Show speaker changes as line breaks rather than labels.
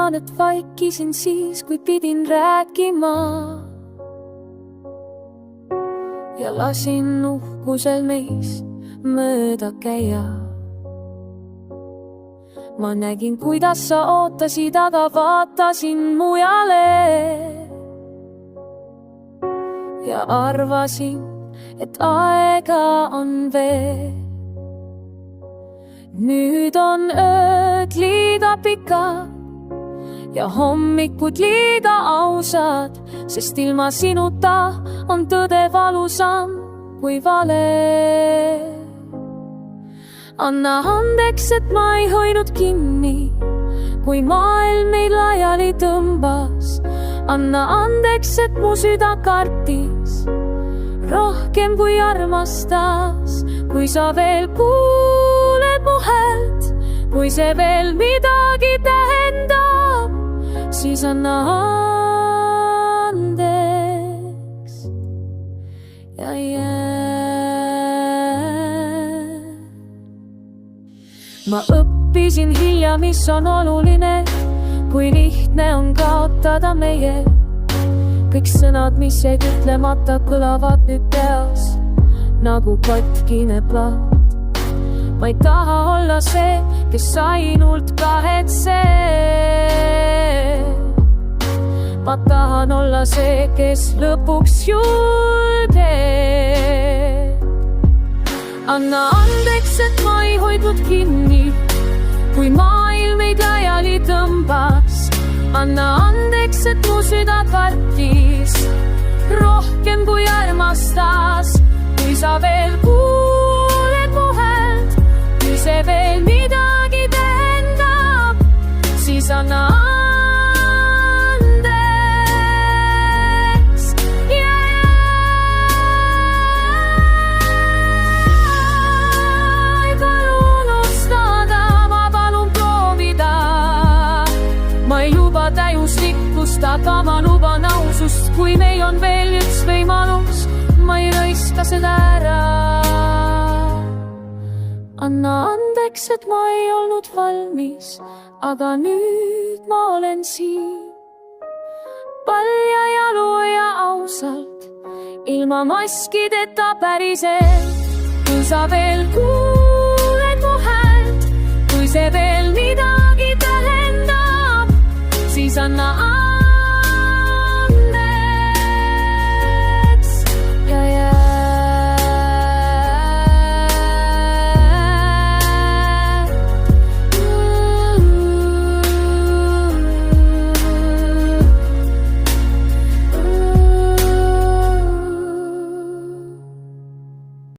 tean, et vaikisin siis, kui pidin rääkima ja lasin uhkusel meis mööda käia. Ma nägin, kuidas sa ootasid, aga vaatasin mujale ja arvasin, et aega on veel. Nüüd on ööd liiga pikad ja hommikud liiga ausad, sest ilma sinuta on tõde valusam kui vale. Anna andeks, et ma ei hoidnud kinni, kui maailm meid laiali tõmbas. Anna andeks, et mu süda kartis rohkem kui armastas. Kui sa veel kuuled mu häält, kui see veel midagi tähendab, siis anna andeks ja ma õppisin hilja, mis on oluline, kui lihtne on kaotada meie. Kõik sõnad, mis jäid ütlemata, kõlavad nüüd peas nagu katkine plaat. Ma ei taha olla see, kes ainult kahetseb. Ma tahan olla see, kes lõpuks julgeb. Anna andeks, et ma ei hoidnud kinni, kui maailm meid laiali tõmbas. Anna andeks, et mu süda kartis rohkem kui armastas. Kui sa veel kuuled mu häält, kui see veel midagi tähendab, siis anna andeks ja ei palu unustada, ma palun proovida. Ma ei luba täiuslikkust, aga ma luban ausust. Kui meil on veel üks võimalus, ma ei raiska seda ära. Anna andeks, et ma ei olnud valmis, aga nüüd ma olen siin. Palja jalu ja ausalt, ilma maskideta päriselt. Kui sa veel kuuled mu häält, kui see veel midagi tähendab, siis anna